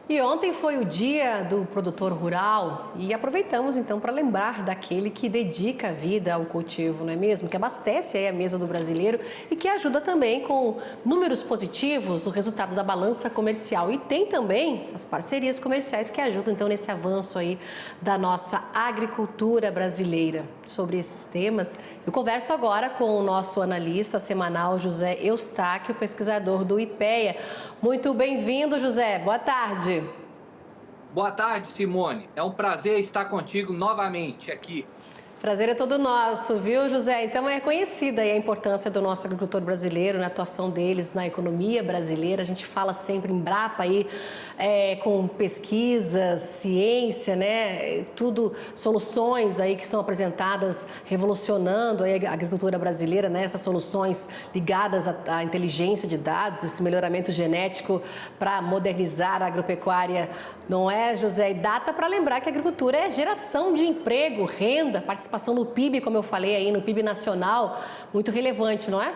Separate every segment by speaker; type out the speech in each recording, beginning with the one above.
Speaker 1: E ontem foi o dia do produtor rural e aproveitamos então para lembrar daquele que dedica a vida ao cultivo, não é mesmo? Que abastece aí a mesa do brasileiro e que ajuda também com números positivos o resultado da balança comercial. E tem também as parcerias comerciais que ajudam então nesse avanço aí da nossa agricultura brasileira. Sobre esses temas, eu converso agora com o nosso analista semanal José Eustáquio, pesquisador do IPEA. Muito bem-vindo, José. Boa tarde.
Speaker 2: Boa tarde, Simone. É um prazer estar contigo novamente aqui.
Speaker 1: Prazer é todo nosso, viu, José? Então é conhecida aí a importância do nosso agricultor brasileiro, na atuação deles na economia brasileira. A gente fala sempre em Embrapa aí, com pesquisas, ciência, né? Tudo, soluções aí que são apresentadas revolucionando aí a agricultura brasileira, né? Essas soluções ligadas à inteligência de dados, esse melhoramento genético para modernizar a agropecuária, não é, José? E data para lembrar que a agricultura é geração de emprego, renda, participação no PIB, como eu falei aí, no PIB nacional, muito relevante, não é?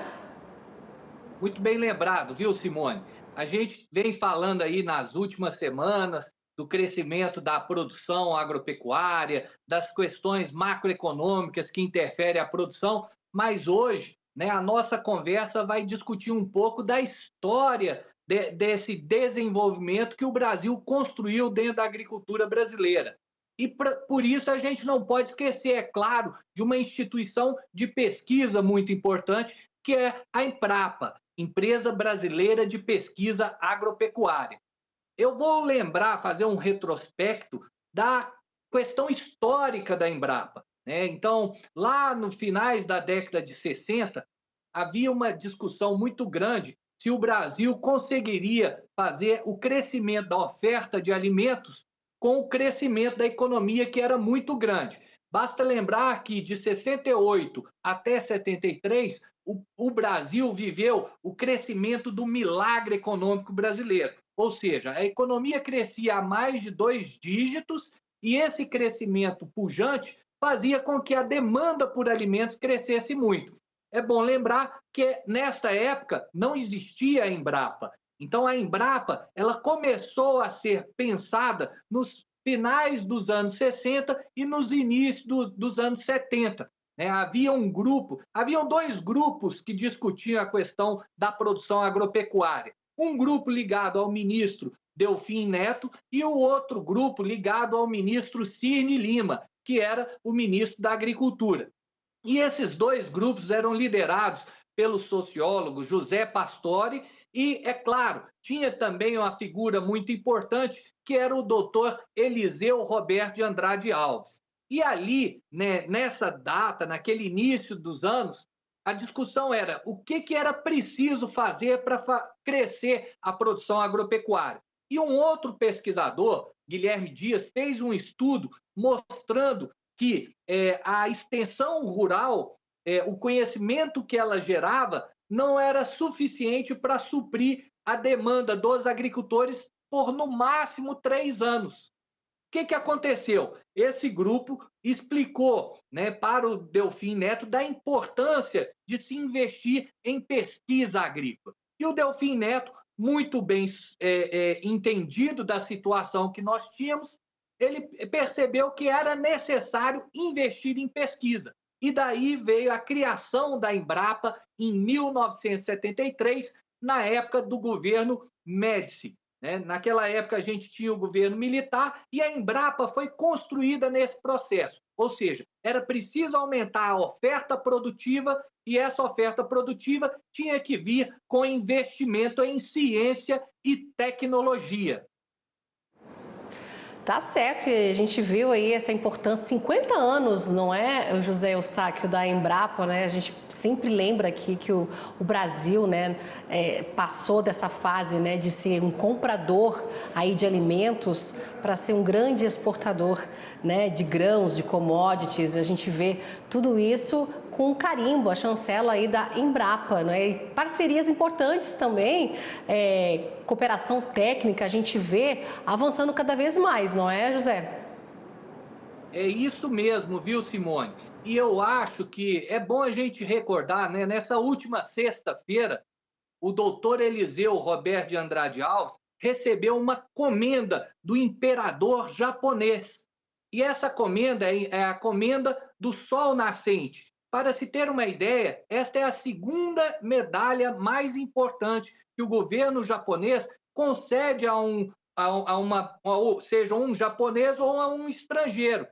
Speaker 2: Muito bem lembrado, viu, Simone? A gente vem falando aí nas últimas semanas do crescimento da produção agropecuária, das questões macroeconômicas que interferem a produção, mas hoje, né, a nossa conversa vai discutir um pouco da história desse desenvolvimento que o Brasil construiu dentro da agricultura brasileira. E por isso a gente não pode esquecer, é claro, de uma instituição de pesquisa muito importante, que é a Embrapa, Empresa Brasileira de Pesquisa Agropecuária. Eu vou lembrar, fazer um retrospecto da questão histórica da Embrapa, né? Então, lá no finais da década de 60, havia uma discussão muito grande se o Brasil conseguiria fazer o crescimento da oferta de alimentos com o crescimento da economia, que era muito grande. Basta lembrar que de 68 até 73, o Brasil viveu o crescimento do milagre econômico brasileiro. Ou seja, a economia crescia a mais de 2 dígitos e esse crescimento pujante fazia com que a demanda por alimentos crescesse muito. É bom lembrar que nesta época não existia a Embrapa. Então a Embrapa ela começou a ser pensada nos finais dos anos 60 e nos inícios dos anos 70. Haviam dois grupos que discutiam a questão da produção agropecuária. Um grupo ligado ao ministro Delfim Neto e o outro grupo ligado ao ministro Cirne Lima, que era o ministro da Agricultura. E esses dois grupos eram liderados pelo sociólogo José Pastore e, é claro, tinha também uma figura muito importante que era o doutor Eliseu Roberto de Andrade Alves. E ali, né, nessa data, naquele início dos anos, a discussão era o que era preciso fazer para crescer a produção agropecuária. E um outro pesquisador, Guilherme Dias, fez um estudo mostrando que a extensão rural, o conhecimento que ela gerava, não era suficiente para suprir a demanda dos agricultores por no máximo 3 anos. O que aconteceu? Esse grupo explicou, né, para o Delfim Neto da importância de se investir em pesquisa agrícola. E o Delfim Neto, muito bem entendido da situação que nós tínhamos, ele percebeu que era necessário investir em pesquisa. E daí veio a criação da Embrapa em 1973, na época do governo Médici. Né? Naquela época a gente tinha o governo militar e a Embrapa foi construída nesse processo. Ou seja, era preciso aumentar a oferta produtiva e essa oferta produtiva tinha que vir com investimento em ciência e tecnologia.
Speaker 1: Tá certo, e a gente viu aí essa importância, 50 anos, não é, José Eustáquio, da Embrapa, né? A gente sempre lembra aqui que o Brasil, né, passou dessa fase, né, de ser um comprador aí de alimentos para ser um grande exportador, né, de grãos, de commodities. A gente vê tudo isso com carimbo, a chancela aí da Embrapa, né? E parcerias importantes também, cooperação técnica, a gente vê avançando cada vez mais, não é, José?
Speaker 2: É isso mesmo, viu, Simone? E eu acho que é bom a gente recordar, né? Nessa última sexta-feira, o doutor Eliseu Roberto de Andrade Alves recebeu uma comenda do imperador japonês. E essa comenda é a comenda do Sol Nascente. Para se ter uma ideia, esta é a segunda medalha mais importante que o governo japonês concede seja um japonês ou a um estrangeiro.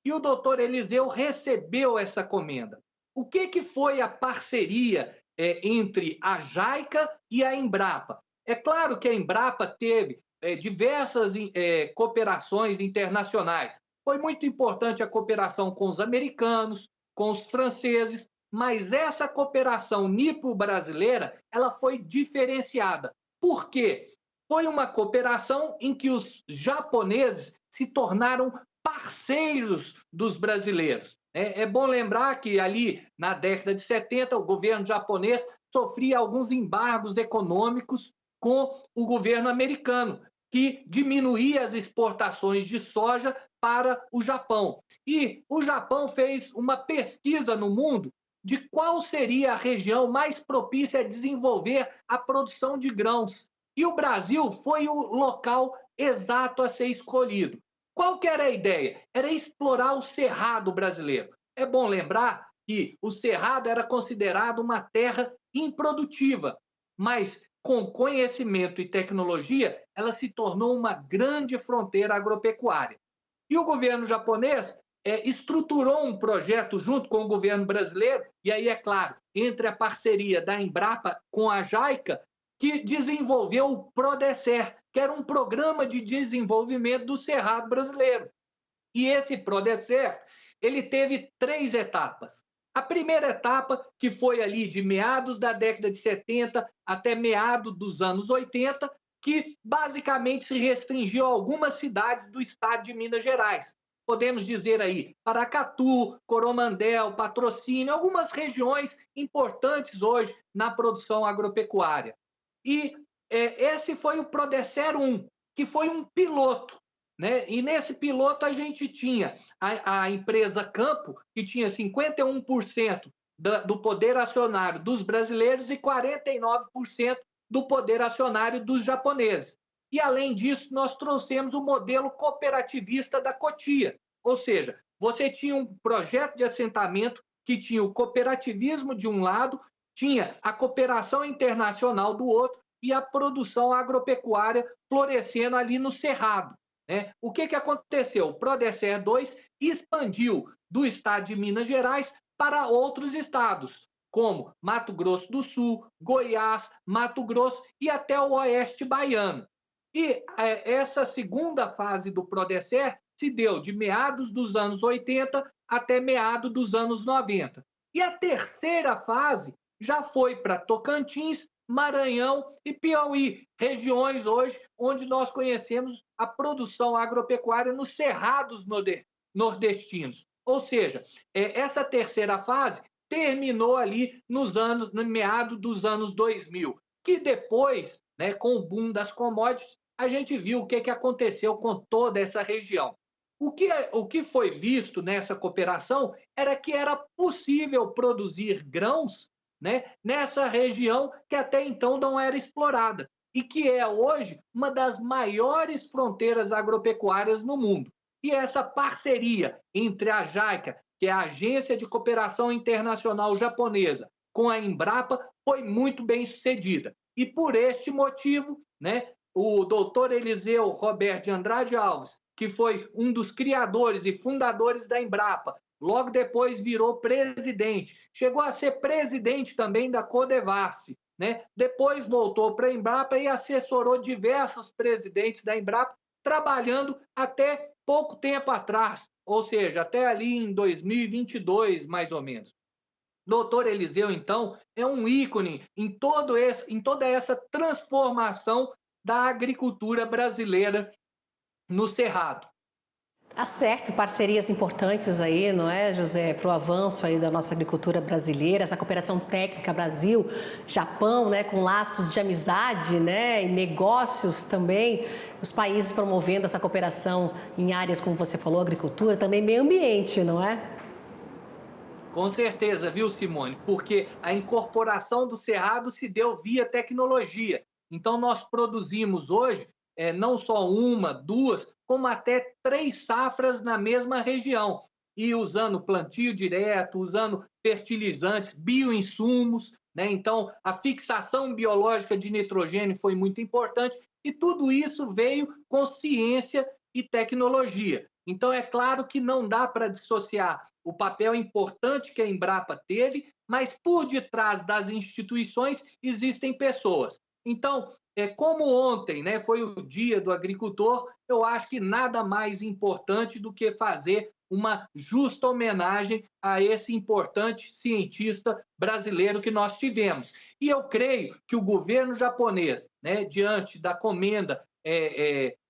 Speaker 2: E o doutor Eliseu recebeu essa comenda. O que foi a parceria entre a JAICA e a Embrapa? É claro que a Embrapa teve diversas cooperações internacionais. Foi muito importante a cooperação com os americanos, com os franceses, mas essa cooperação nipo-brasileira, ela foi diferenciada. Por quê? Foi uma cooperação em que os japoneses se tornaram parceiros dos brasileiros. É bom lembrar que ali na década de 70 o governo japonês sofria alguns embargos econômicos com o governo americano, que diminuía as exportações de soja para o Japão. E o Japão fez uma pesquisa no mundo de qual seria a região mais propícia a desenvolver a produção de grãos. E o Brasil foi o local exato a ser escolhido. Qual que era a ideia? Era explorar o cerrado brasileiro. É bom lembrar que o cerrado era considerado uma terra improdutiva, mas com conhecimento e tecnologia, ela se tornou uma grande fronteira agropecuária. E o governo japonês estruturou um projeto junto com o governo brasileiro, e aí, é claro, entre a parceria da Embrapa com a JAICA, que desenvolveu o PRODECER, que era um programa de desenvolvimento do cerrado brasileiro. E esse PRODECER, ele teve 3 etapas. A primeira etapa, que foi ali de meados da década de 70 até meados dos anos 80, que basicamente se restringiu a algumas cidades do estado de Minas Gerais. Podemos dizer aí Paracatu, Coromandel, Patrocínio, algumas regiões importantes hoje na produção agropecuária. E esse foi o PRODECER 1, que foi um piloto. Né? E nesse piloto a gente tinha a empresa Campo, que tinha 51% do poder acionário dos brasileiros e 49% do poder acionário dos japoneses. E, além disso, nós trouxemos o modelo cooperativista da Cotia, ou seja, você tinha um projeto de assentamento que tinha o cooperativismo de um lado, tinha a cooperação internacional do outro e a produção agropecuária florescendo ali no Cerrado. Né? O que aconteceu? O PRODECER 2 expandiu do estado de Minas Gerais para outros estados, como Mato Grosso do Sul, Goiás, Mato Grosso e até o oeste baiano. E essa segunda fase do PRODECER se deu de meados dos anos 80 até meados dos anos 90. E a terceira fase já foi para Tocantins, Maranhão e Piauí, regiões hoje onde nós conhecemos a produção agropecuária nos cerrados nordestinos. Ou seja, essa terceira fase terminou ali no meados dos anos 2000, que depois, né, com o boom das commodities, a gente viu o que aconteceu com toda essa região. O que foi visto nessa cooperação era que era possível produzir grãos, né, nessa região que até então não era explorada e que é hoje uma das maiores fronteiras agropecuárias no mundo. E essa parceria entre a JAICA, que é a Agência de Cooperação Internacional Japonesa, com a Embrapa, foi muito bem sucedida. E por este motivo, né, o doutor Eliseu Roberto de Andrade Alves, que foi um dos criadores e fundadores da Embrapa, logo depois virou presidente, chegou a ser presidente também da Codevasf, né? Depois voltou para a Embrapa e assessorou diversos presidentes da Embrapa, trabalhando até pouco tempo atrás, ou seja, até ali em 2022, mais ou menos. Doutor Eliseu, então, é um ícone em toda essa transformação da agricultura brasileira no Cerrado.
Speaker 1: Tá certo, parcerias importantes aí, não é, José, para o avanço aí da nossa agricultura brasileira, essa cooperação técnica Brasil-Japão, né, com laços de amizade, né, e negócios também, os países promovendo essa cooperação em áreas, como você falou, agricultura, também meio ambiente, não é?
Speaker 2: Com certeza, viu, Simone? Porque a incorporação do Cerrado se deu via tecnologia. Então, nós produzimos hoje não só uma, duas, como até 3 safras na mesma região, e usando plantio direto, usando fertilizantes, bioinsumos, né? Então, a fixação biológica de nitrogênio foi muito importante, e tudo isso veio com ciência e tecnologia. Então, é claro que não dá para dissociar o papel importante que a Embrapa teve, mas por detrás das instituições existem pessoas. Então, como ontem, né, foi o Dia do Agricultor, eu acho que nada mais importante do que fazer uma justa homenagem a esse importante cientista brasileiro que nós tivemos. E eu creio que o governo japonês, né, diante da comenda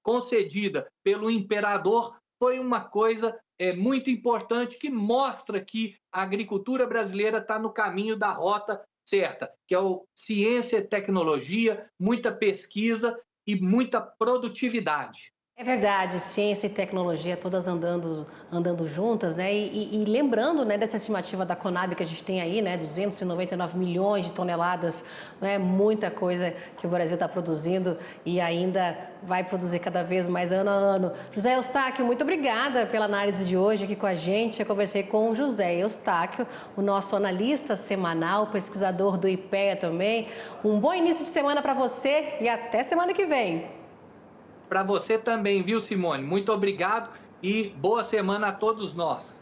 Speaker 2: concedida pelo imperador, foi uma coisa muito importante que mostra que a agricultura brasileira está no caminho da rota certa, que é ciência e tecnologia, muita pesquisa e muita produtividade.
Speaker 1: É verdade, ciência e tecnologia todas andando juntas, né? E lembrando, né, dessa estimativa da Conab que a gente tem aí, né, 299 milhões de toneladas, né, muita coisa que o Brasil está produzindo e ainda vai produzir cada vez mais ano a ano. José Eustáquio, muito obrigada pela análise de hoje aqui com a gente. Eu conversei com o José Eustáquio, o nosso analista semanal, pesquisador do IPEA também. Um bom início de semana para você e até semana que vem.
Speaker 2: Para você também, viu, Simone? Muito obrigado e boa semana a todos nós.